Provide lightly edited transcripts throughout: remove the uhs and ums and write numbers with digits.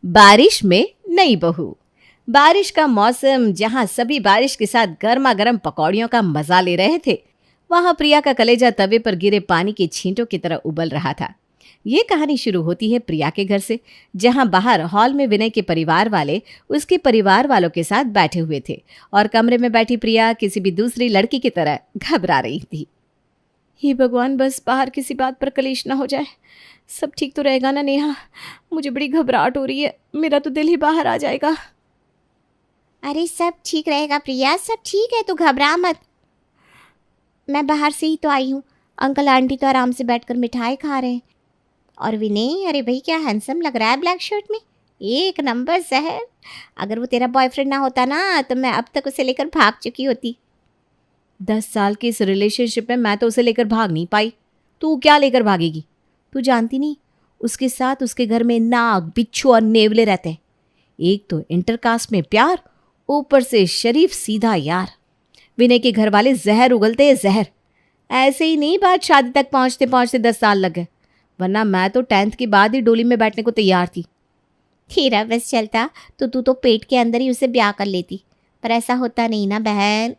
बारिश में नई बहू। बारिश का मौसम, जहां सभी बारिश के साथ गर्मा गर्म पकौड़ियों का मजा ले रहे थे, वहां प्रिया का कलेजा तवे पर गिरे पानी के छींटों की तरह उबल रहा था। ये कहानी शुरू होती है प्रिया के घर से, जहां बाहर हॉल में विनय के परिवार वाले उसके परिवार वालों के साथ बैठे हुए थे और कमरे में बैठी प्रिया किसी भी दूसरी लड़की की तरह घबरा रही थी। हे भगवान, बस बाहर किसी बात पर कलेश ना हो जाए। सब ठीक तो रहेगा ना नेहा? मुझे बड़ी घबराहट हो रही है, मेरा तो दिल ही बाहर आ जाएगा। अरे सब ठीक रहेगा प्रिया, सब ठीक है, तू घबरा मत। मैं बाहर से ही तो आई हूँ। अंकल आंटी तो आराम से बैठकर मिठाई खा रहे हैं। और विनय, अरे भाई क्या हैंडसम लग रहा है ब्लैक शर्ट में, एक नंबर जहर। अगर वो तेरा बॉयफ्रेंड ना होता ना तो मैं अब तक उसे लेकर भाग चुकी होती। 10 साल के इस रिलेशनशिप में मैं तो उसे लेकर भाग नहीं पाई। तू क्या लेकर भागेगी? तू जानती नहीं, उसके साथ उसके घर में नाग, बिच्छू और नेवले रहते हैं। एक तो इंटरकास्ट में प्यार, ऊपर से शरीफ सीधा यार। विनय के घर वाले जहर उगलते हैं, जहर। ऐसे ही नहीं बात शादी तक पहुंचते पहुंचते 10 साल लग गए, वरना मैं तो 10th के बाद ही डोली में बैठने को तैयार थी। तेरा बस चलता तो तू तो पेट के अंदर ही उसे ब्याह कर लेती, पर ऐसा होता नहीं ना बहन।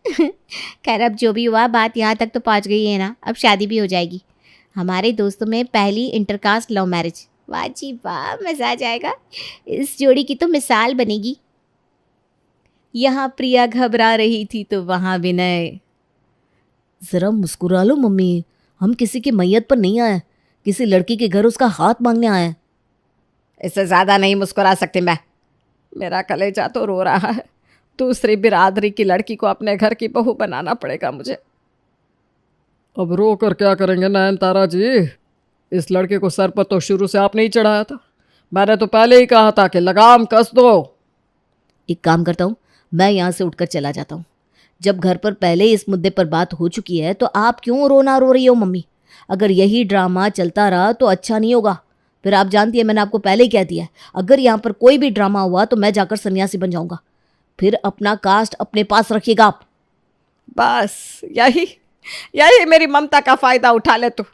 खैर, अब जो भी हुआ, बात यहाँ तक तो पहुँच गई है ना, अब शादी भी हो जाएगी। हमारे दोस्तों में पहली इंटरकास्ट लव मैरिज। वाह जी वाह, मज़ा आ जाएगा। इस जोड़ी की तो मिसाल बनेगी। यहाँ प्रिया घबरा रही थी तो वहां विनय। जरा मुस्कुरा लो मम्मी, हम किसी की मैयत पर नहीं आए, किसी लड़की के घर उसका हाथ मांगने आए। इससे ज्यादा नहीं मुस्कुरा सकती मैं, मेरा कलेजा तो रो रहा है। दूसरी बिरादरी की लड़की को अपने घर की बहू बनाना पड़ेगा मुझे। अब रो कर क्या करेंगे नयनतारा जी? इस लड़के को सर पर तो शुरू से आपने ही चढ़ाया था। मैंने तो पहले ही कहा था कि लगाम कस दो। एक काम करता हूँ, मैं यहाँ से उठकर चला जाता हूँ। जब घर पर पहले इस मुद्दे पर बात हो चुकी है तो आप क्यों रोना रो रही हो मम्मी? अगर यही ड्रामा चलता रहा तो अच्छा नहीं होगा। फिर आप जानती है, मैंने आपको पहले ही कह दिया है, अगर यहाँ पर कोई भी ड्रामा हुआ तो मैं जाकर सन्यासी बन जाऊंगा। फिर अपना कास्ट अपने पास रखिएगा आप। बस यही मेरी ममता का फायदा उठा ले तू।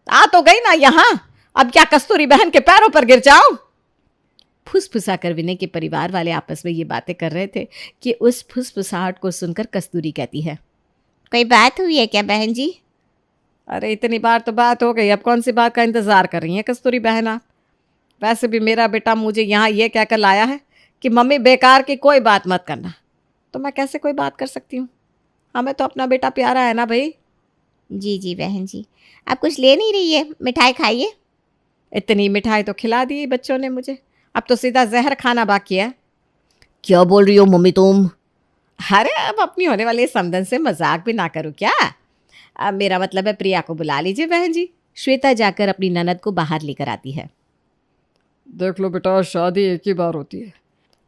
आ तो गई ना यहाँ, अब क्या कस्तूरी बहन के पैरों पर गिर जाऊं? फुसफुसा कर विनय के परिवार वाले आपस में ये बातें कर रहे थे कि उस फुसफुसाहट को सुनकर कस्तूरी कहती है, कोई बात हुई है क्या बहन जी? अरे इतनी बार तो बात हो गई, अब कौन सी बात का इंतजार कर रही हैं कस्तूरी बहन आप? वैसे भी मेरा बेटा मुझे यहाँ ये कहकर लाया है कि मम्मी बेकार की कोई बात मत करना, तो मैं कैसे कोई बात कर सकती हूँ? हमें तो अपना बेटा प्यारा है ना भाई। जी जी बहन जी, आप कुछ ले नहीं रही है? मिठाई खाइए। इतनी मिठाई तो खिला दी बच्चों ने मुझे, अब तो सीधा जहर खाना बाकी है। क्या बोल रही हो मम्मी तुम? अरे अब अपनी होने वाली समधन से मजाक भी ना करूँ क्या? अब मेरा मतलब है, प्रिया को बुला लीजिए बहन जी। श्वेता जाकर अपनी ननद को बाहर लेकर आती है। देख लो बेटा, शादी एक ही बार होती है।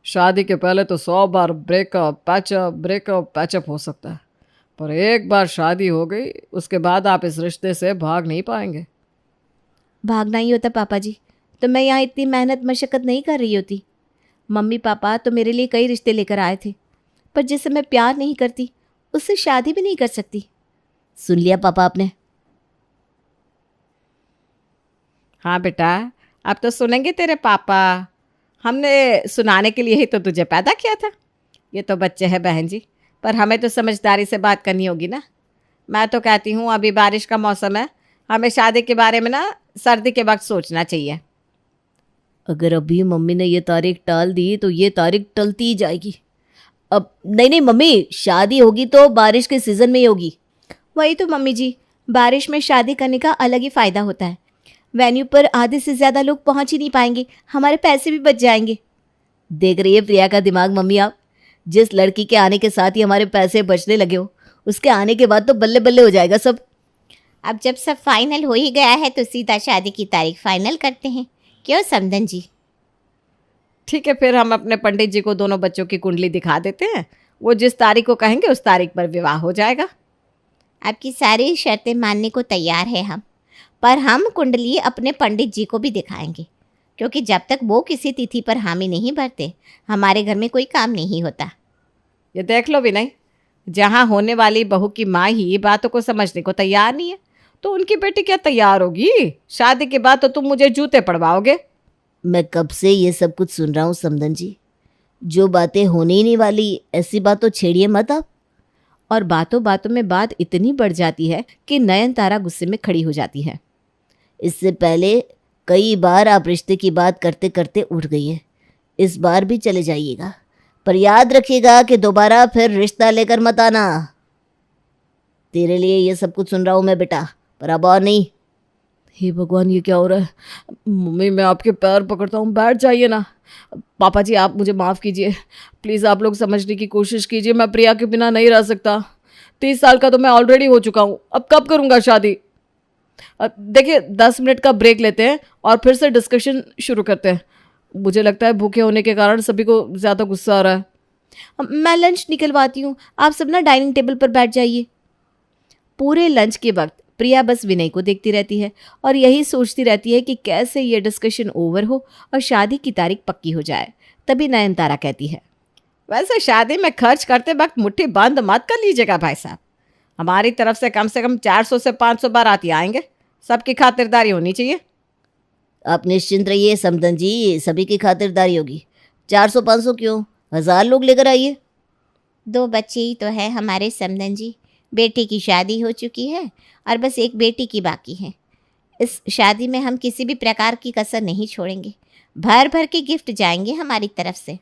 शादी के पहले तो 100 बार ब्रेकअप पैचअप हो सकता है, पर एक बार शादी हो गई उसके बाद आप इस रिश्ते से भाग नहीं पाएंगे। भागना ही होता पापा जी तो मैं यहाँ इतनी मेहनत मशक्क़त नहीं कर रही होती। मम्मी पापा तो मेरे लिए कई रिश्ते लेकर आए थे, पर जिससे मैं प्यार नहीं करती उससे शादी भी नहीं कर सकती। सुन लिया पापा आपने? हाँ बेटा, अब तो सुनेंगे तेरे पापा। हमने सुनाने के लिए ही तो तुझे पैदा किया था। ये तो बच्चे हैं बहन जी, पर हमें तो समझदारी से बात करनी होगी ना। मैं तो कहती हूँ अभी बारिश का मौसम है, हमें शादी के बारे में ना सर्दी के वक्त सोचना चाहिए। अगर अभी मम्मी ने ये तारीख टाल दी तो ये तारीख टलती ही जाएगी। अब नहीं मम्मी, शादी होगी तो बारिश के सीज़न में ही होगी। वही तो मम्मी जी, बारिश में शादी करने का अलग ही फ़ायदा होता है। वेन्यू पर आधे से ज़्यादा लोग पहुंच ही नहीं पाएंगे, हमारे पैसे भी बच जाएंगे। देख रही है प्रिया का दिमाग मम्मी आप? जिस लड़की के आने के साथ ही हमारे पैसे बचने लगे हो, उसके आने के बाद तो बल्ले बल्ले हो जाएगा सब। अब जब सब फाइनल हो ही गया है तो सीधा शादी की तारीख फाइनल करते हैं, क्यों समधन जी? ठीक है, फिर हम अपने पंडित जी को दोनों बच्चों की कुंडली दिखा देते हैं। वो जिस तारीख को कहेंगे उस तारीख पर विवाह हो जाएगा। आपकी सारी शर्तें मानने को तैयार है हम, पर हम कुंडली अपने पंडित जी को भी दिखाएंगे, क्योंकि जब तक वो किसी तिथि पर हामी नहीं भरते हमारे घर में कोई काम नहीं होता। ये देख लो विनय, जहाँ होने वाली बहू की माँ ही बातों को समझने को तैयार नहीं है तो उनकी बेटी क्या तैयार होगी? शादी के बाद तो तुम मुझे जूते पड़वाओगे। मैं कब से ये सब कुछ सुन रहा हूँ समदन जी। जो बातें होने ही नहीं वाली ऐसी बात तो छेड़िए मत आप। और बातों बातों में बात इतनी बढ़ जाती है कि नयनतारा गुस्से में खड़ी हो जाती है। इससे पहले कई बार आप रिश्ते की बात करते करते उठ गई है, इस बार भी चले जाइएगा, पर याद रखिएगा कि दोबारा फिर रिश्ता लेकर मत आना। तेरे लिए ये सब कुछ सुन रहा हूँ मैं बेटा, पर अब और नहीं। हे भगवान, ये क्या हो रहा है? मम्मी, मैं आपके पैर पकड़ता हूँ, बैठ जाइए ना। पापा जी, आप मुझे माफ़ कीजिए प्लीज़। आप लोग समझने की कोशिश कीजिए, मैं प्रिया के बिना नहीं रह सकता। 30 साल का तो मैं ऑलरेडी हो चुका हूँ, अब कब करूँगा शादी? देखिए, 10 मिनट का ब्रेक लेते हैं और फिर से डिस्कशन शुरू करते हैं। मुझे लगता है भूखे होने के कारण सभी को ज़्यादा गुस्सा आ रहा है। मैं लंच निकलवाती हूँ, आप सब ना डाइनिंग टेबल पर बैठ जाइए। पूरे लंच के वक्त प्रिया बस विनय को देखती रहती है और यही सोचती रहती है कि कैसे ये डिस्कशन ओवर हो और शादी की तारीख पक्की हो जाए। तभी नयनतारा कहती है, वैसे शादी में खर्च करते वक्त मुट्ठी बंद मत कर लीजिएगा भाई साहब। हमारी तरफ से कम 400 से 500 बाराती आएंगे, सबकी खातिरदारी होनी चाहिए। आप निश्चिंत रहिए समदन जी, सभी की खातिरदारी होगी। 400-500 क्यों, 1000 लोग लेकर आइए। 2 बच्चे ही तो है हमारे समदन जी। बेटी की शादी हो चुकी है और बस एक बेटी की बाकी है। इस शादी में हम किसी भी प्रकार की कसर नहीं छोड़ेंगे। भर भर के गिफ्ट जाएंगे हमारी तरफ से।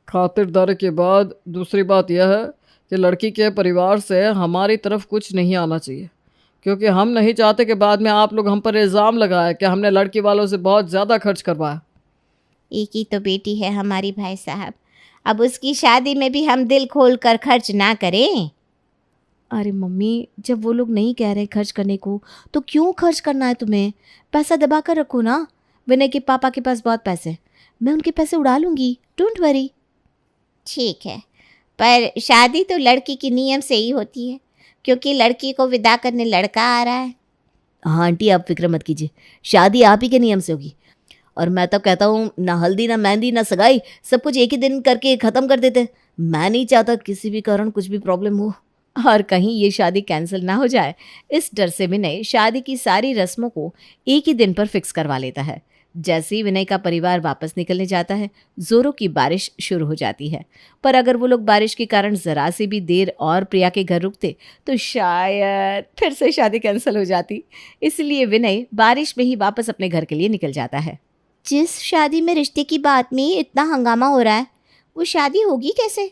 खातिरदारी के बाद दूसरी बात यह है कि लड़की के परिवार से हमारी तरफ कुछ नहीं आना चाहिए, क्योंकि हम नहीं चाहते कि बाद में आप लोग हम पर इल्ज़ाम लगाए कि हमने लड़की वालों से बहुत ज़्यादा खर्च करवाया। एक ही तो बेटी है हमारी भाई साहब, अब उसकी शादी में भी हम दिल खोल कर खर्च ना करें। अरे मम्मी, जब वो लोग नहीं कह रहे खर्च करने को तो क्यों खर्च करना है तुम्हें? पैसा दबा कर रखो ना। विनय के पापा के पास बहुत पैसे हैं, मैं उनके पैसे उड़ा लूँगी, डोंट वरी। ठीक है, पर शादी तो लड़की की नियम से ही होती है, क्योंकि लड़की को विदा करने लड़का आ रहा है। हाँ आंटी, आप फिक्र मत कीजिए, शादी आप ही के नियम से होगी। और मैं तो कहता हूँ ना हल्दी ना मेहंदी ना सगाई, सब कुछ एक ही दिन करके ख़त्म कर देते। मैं नहीं चाहता किसी भी कारण कुछ भी प्रॉब्लम हो। और कहीं ये शादी कैंसिल ना हो जाए, इस डर से विनय शादी की सारी रस्मों को एक ही दिन पर फिक्स करवा लेता है। जैसे ही विनय का परिवार वापस निकलने जाता है, जोरों की बारिश शुरू हो जाती है। पर अगर वो लोग बारिश के कारण जरा सी भी देर और प्रिया के घर रुकते तो शायद फिर से शादी कैंसिल हो जाती। इसलिए विनय बारिश में ही वापस अपने घर के लिए निकल जाता है। जिस शादी में रिश्ते की बात में इतना हंगामा हो रहा है, वो शादी होगी कैसे?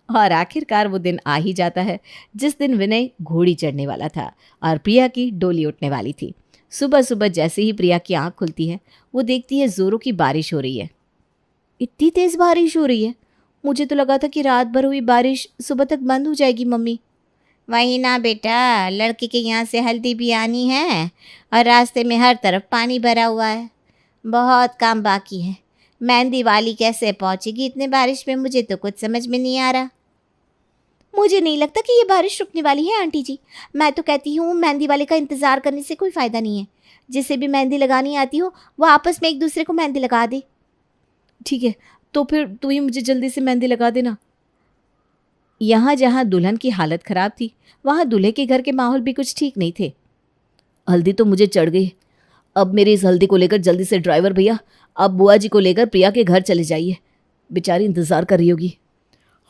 और आखिरकार वो दिन आ ही जाता है जिस दिन विनय घोड़ी चढ़ने वाला था और प्रिया की डोली उठने वाली थी। सुबह सुबह जैसे ही प्रिया की आंख खुलती है, वो देखती है जोरों की बारिश हो रही है। इतनी तेज़ बारिश हो रही है, मुझे तो लगा था कि रात भर हुई बारिश सुबह तक बंद हो जाएगी मम्मी। वही ना बेटा, लड़की के यहाँ से हल्दी भी आनी है और रास्ते में हर तरफ पानी भरा हुआ है, बहुत काम बाकी है। मेहंदी वाली कैसे पहुँचेगी इतने बारिश में, मुझे तो कुछ समझ में नहीं आ रहा। मुझे नहीं लगता कि ये बारिश रुकने वाली है आंटी जी। मैं तो कहती हूँ मेहंदी वाले का इंतज़ार करने से कोई फ़ायदा नहीं है। जिसे भी मेहंदी लगानी आती हो वो आपस में एक दूसरे को मेहंदी लगा दे। ठीक है, तो फिर तू ही मुझे जल्दी से मेहंदी लगा देना। यहाँ जहाँ दुल्हन की हालत ख़राब थी, वहाँ दूल्हे के घर के माहौल भी कुछ ठीक नहीं थे। हल्दी तो मुझे चढ़ गई, अब मेरी इस हल्दी को लेकर जल्दी से ड्राइवर भैया आप बुआ जी को लेकर प्रिया के घर चले जाइए, बेचारी इंतज़ार कर रही होगी।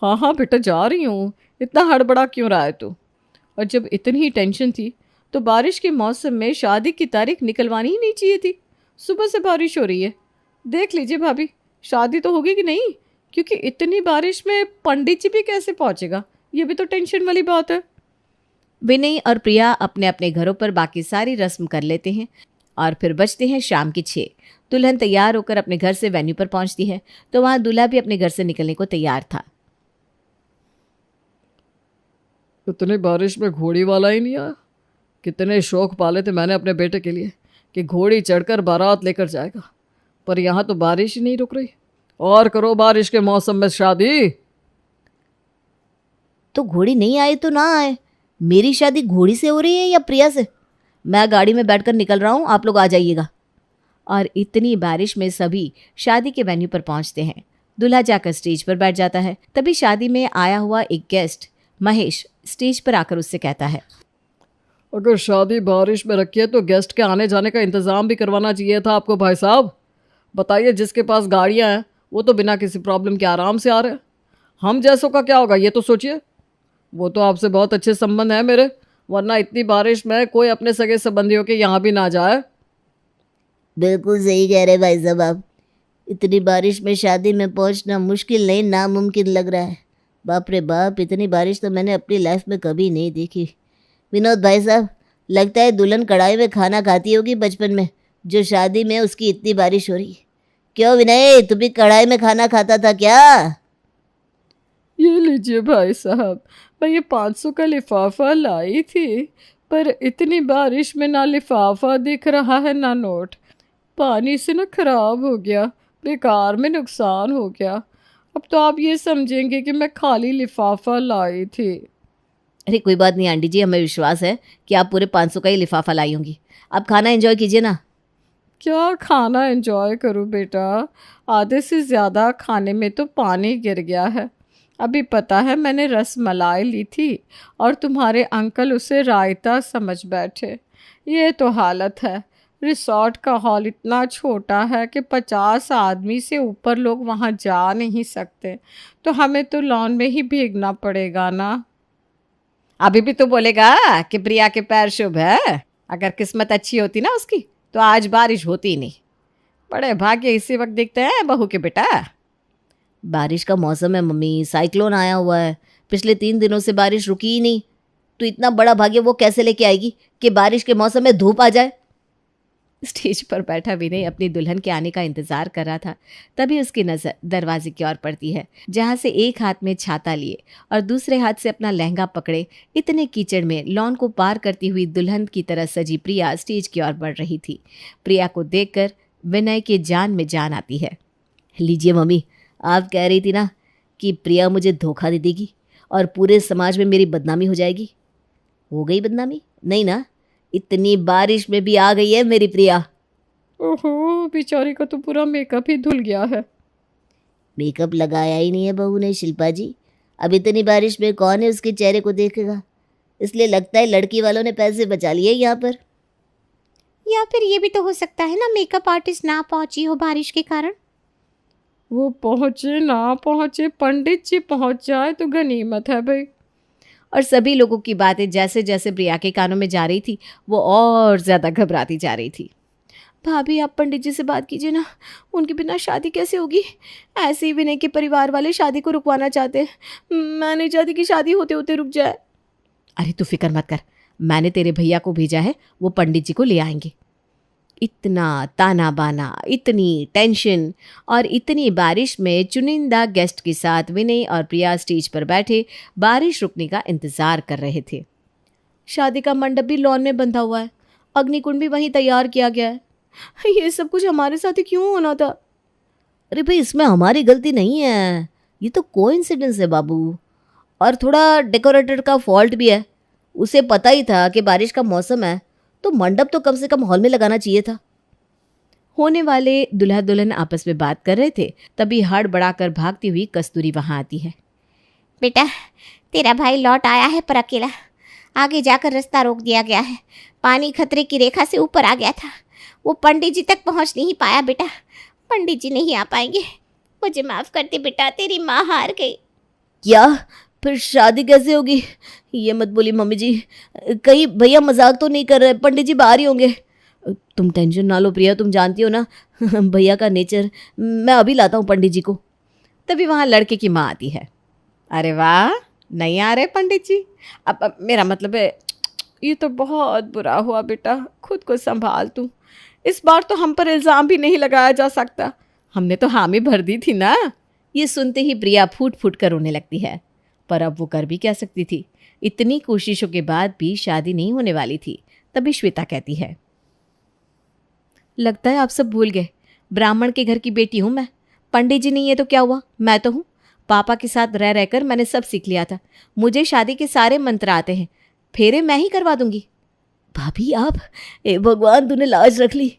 हाँ हाँ बेटा, जा रही हूँ, इतना हड़बड़ा क्यों रहा है तू? और जब इतनी ही टेंशन थी तो बारिश के मौसम में शादी की तारीख निकलवानी ही नहीं चाहिए थी। सुबह से बारिश हो रही है, देख लीजिए भाभी, शादी तो होगी कि नहीं? क्योंकि इतनी बारिश में पंडित जी भी कैसे पहुँचेगा, ये भी तो टेंशन वाली बात है। विनय और प्रिया अपने अपने घरों पर बाकी सारी रस्म कर लेते हैं और फिर बजते हैं शाम के 6। दुल्हन तैयार होकर अपने घर से वेन्यू पर पहुंचती है तो वहां दूल्हा भी अपने घर से निकलने को तैयार था। इतनी बारिश में घोड़ी वाला ही नहीं आया। कितने शौक पाले थे मैंने अपने बेटे के लिए कि घोड़ी चढ़कर बारात लेकर जाएगा, पर यहाँ तो बारिश ही नहीं रुक रही। और करो बारिश के मौसम में शादी। तो घोड़ी नहीं आए तो ना आए, मेरी शादी घोड़ी से हो रही है या प्रिया से? मैं गाड़ी में बैठकर निकल रहा हूँ, आप लोग आ जाइएगा। और इतनी बारिश में सभी शादी के वेन्यू पर पहुंचते हैं। दूल्हा जाकर स्टेज पर बैठ जाता है। तभी शादी में आया हुआ एक गेस्ट महेश स्टेज पर आकर उससे कहता है, अगर शादी बारिश में रखी है तो गेस्ट के आने जाने का इंतज़ाम भी करवाना चाहिए था आपको भाई साहब। बताइए, जिसके पास गाड़ियाँ हैं वो तो बिना किसी प्रॉब्लम के आराम से आ रहे हैं, हम जैसों का क्या होगा ये तो सोचिए। वो तो आपसे बहुत अच्छे संबंध हैं मेरे, वरना इतनी बारिश में कोई अपने सगे संबंधियों के यहाँ भी ना जाए। बिल्कुल सही कह रहे भाई साहब आप। इतनी बारिश में शादी में पहुंचना मुश्किल नहीं, नामुमकिन लग रहा है। बाप रे बाप, इतनी बारिश तो मैंने अपनी लाइफ में कभी नहीं देखी। विनोद भाई साहब, लगता है दुल्हन कढ़ाई में खाना खाती होगी बचपन में, जो शादी में उसकी इतनी बारिश हो रही है। क्यों विनय, तू भी कढ़ाई में खाना खाता था क्या? ये लीजिए भाई साहब, मैं ये 500 का लिफाफा लाई थी, पर इतनी बारिश में ना लिफाफा दिख रहा है ना नोट। पानी से ना खराब हो गया, बेकार में नुकसान हो गया। अब तो आप ये समझेंगे कि मैं खाली लिफाफा लाई थी। अरे कोई बात नहीं आंटी जी, हमें विश्वास है कि आप पूरे 500 का ही लिफाफा लाई होंगी। आप खाना एंजॉय कीजिए ना। क्या खाना एंजॉय करूं बेटा, आधे से ज़्यादा खाने में तो पानी गिर गया है। अभी पता है, मैंने रस मलाई ली थी और तुम्हारे अंकल उसे रायता समझ बैठे। ये तो हालत है। रिसॉर्ट का हॉल इतना छोटा है कि 50 आदमी से ऊपर लोग वहाँ जा नहीं सकते, तो हमें तो लॉन में ही भीगना पड़ेगा ना। अभी भी तो बोलेगा कि प्रिया के पैर शुभ है। अगर किस्मत अच्छी होती ना उसकी तो आज बारिश होती ही नहीं। बड़े भाग्य इसी वक्त दिखते हैं बहू के बेटा। बारिश का मौसम है मम्मी, साइक्लोन आया हुआ है। पिछले 3 दिनों से बारिश रुकी ही नहीं, तो इतना बड़ा भाग्य वो कैसे लेके आएगी कि बारिश के मौसम में धूप आ जाए। स्टेज पर बैठा विनय अपनी दुल्हन के आने का इंतजार कर रहा था। तभी उसकी नज़र दरवाजे की ओर पड़ती है, जहां से एक हाथ में छाता लिए और दूसरे हाथ से अपना लहंगा पकड़े इतने कीचड़ में लॉन को पार करती हुई दुल्हन की तरह सजी प्रिया स्टेज की ओर बढ़ रही थी। प्रिया को देखकर विनय के जान में जान आती है। लीजिए मम्मी, आप कह रही थी ना कि प्रिया मुझे धोखा दे देगी और पूरे समाज में मेरी बदनामी हो जाएगी। हो गई बदनामी? नहीं ना, इतनी बारिश में भी आ गई है मेरी प्रिया। ओहो, बेचारी का तो पूरा मेकअप ही धुल गया है। मेकअप लगाया ही नहीं है बहू ने शिल्पा जी। अब इतनी बारिश में कौन है उसके चेहरे को देखेगा, इसलिए लगता है लड़की वालों ने पैसे बचा लिए यहाँ पर। या फिर ये भी तो हो सकता है ना, मेकअप आर्टिस्ट ना पहुंची हो बारिश के कारण। वो पहुँचे ना पहुँचे, पंडित जी पहुँच जाए तो गनीमत है भाई। और सभी लोगों की बातें जैसे जैसे प्रिया के कानों में जा रही थी वो और ज़्यादा घबराती जा रही थी। भाभी, आप पंडित जी से बात कीजिए ना, उनके बिना शादी कैसे होगी। ऐसे ही विनय के परिवार वाले शादी को रुकवाना चाहते हैं। मैं नहीं चाहती कि शादी होते होते रुक जाए। अरे तू फिक्र मत कर, मैंने तेरे भैया को भेजा है, वो पंडित जी को ले आएंगे। इतना ताना बाना, इतनी टेंशन और इतनी बारिश में चुनिंदा गेस्ट के साथ विनय और प्रिया स्टेज पर बैठे बारिश रुकने का इंतज़ार कर रहे थे। शादी का मंडप भी लॉन में बंधा हुआ है, अग्निकुंड भी वहीं तैयार किया गया है। ये सब कुछ हमारे साथ ही क्यों होना था। अरे भाई, इसमें हमारी गलती नहीं है, ये तो कोइंसिडेंस है बाबू। और थोड़ा डेकोरेटर का फॉल्ट भी है। उसे पता ही था कि बारिश का मौसम है, तो मंडप तो कम से कम हॉल में लगाना चाहिए था। होने वाले दुल्हा दुल्हन आपस में बात कर रहे थे, तभी हड़बड़ाकर भागती हुई कस्तूरी वहां आती है। बेटा, तेरा भाई लौट आया है पर अकेला। आगे जाकर रास्ता रोक दिया गया है। पानी खतरे की रेखा से ऊपर आ गया था। वो पंडित जी तक पहुंच नहीं पाया बेटा। पंडित जी नहीं आ पाएंगे। मुझे माफ़ कर दे बेटा, तेरी माँ हार गई। क्या? फिर शादी कैसे होगी? ये मत बोली मम्मी जी, कहीं भैया मजाक तो नहीं कर रहे? पंडित जी बाहर ही होंगे। तुम टेंशन ना लो प्रिया, तुम जानती हो ना भैया का नेचर। मैं अभी लाता हूँ पंडित जी को। तभी वहाँ लड़के की माँ आती है। अरे वाह, नहीं आ रहे पंडित जी? अब मेरा मतलब है, ये तो बहुत बुरा हुआ बेटा, खुद को संभाल तू। इस बार तो हम पर इल्ज़ाम भी नहीं लगाया जा सकता, हमने तो हामी भर दी थी ना। ये सुनते ही प्रिया फूट फूट कर रोने लगती है, पर अब वो कर भी क्या सकती थी। इतनी कोशिशों के बाद भी शादी नहीं होने वाली थी। तभी श्वेता कहती है, लगता है आप सब भूल गए, ब्राह्मण के घर की बेटी हूँ मैं। पंडित जी नहीं है तो क्या हुआ, मैं तो हूँ। पापा के साथ रह रहकर मैंने सब सीख लिया था। मुझे शादी के सारे मंत्र आते हैं, फेरे मैं ही करवा दूंगी। भाभी आप, ए भगवान तूने लाज रख ली।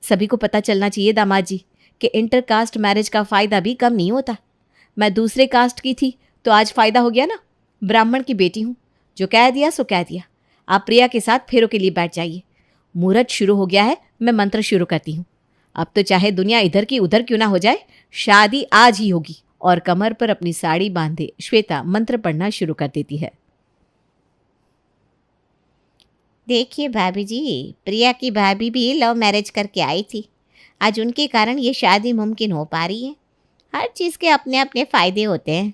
सभी को पता चलना चाहिए दामाद जी कि इंटर कास्ट मैरिज का फ़ायदा भी कम नहीं होता। मैं दूसरे कास्ट की थी तो आज फ़ायदा हो गया ना। ब्राह्मण की बेटी हूँ, जो कह दिया सो कह दिया। आप प्रिया के साथ फेरों के लिए बैठ जाइए। मुहूर्त शुरू हो गया है, मैं मंत्र शुरू करती हूँ। अब तो चाहे दुनिया इधर की उधर क्यों ना हो जाए, शादी आज ही होगी। और कमर पर अपनी साड़ी बांधे श्वेता मंत्र पढ़ना शुरू कर देती है। देखिए भाभी जी, प्रिया की भाभी भी लव मैरिज करके आई थी। आज उनके कारण ये शादी मुमकिन हो पा रही है। हर चीज़ के अपने अपने फ़ायदे होते हैं।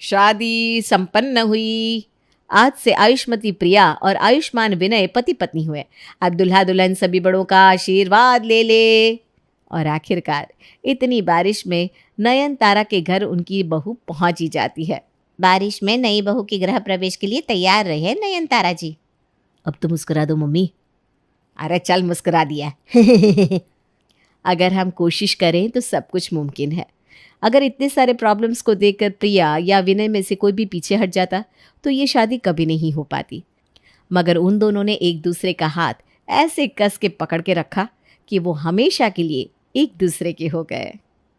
शादी संपन्न हुई। आज से आयुष्मती प्रिया और आयुष्मान विनय पति पत्नी हुए। अब दुल्हा दुल्हन सभी बड़ों का आशीर्वाद ले ले। और आखिरकार इतनी बारिश में नयनतारा के घर उनकी बहू पहुंच ही जाती है। बारिश में नई बहू के गृह प्रवेश के लिए तैयार रहे नयनतारा जी। अब तो मुस्कुरा दो मम्मी। अरे चल मुस्कुरा दिया। अगर हम कोशिश करें तो सब कुछ मुमकिन है। अगर इतने सारे प्रॉब्लम्स को देखकर प्रिया या विनय में से कोई भी पीछे हट जाता तो ये शादी कभी नहीं हो पाती। मगर उन दोनों ने एक दूसरे का हाथ ऐसे कस के पकड़ के रखा कि वो हमेशा के लिए एक दूसरे के हो गए।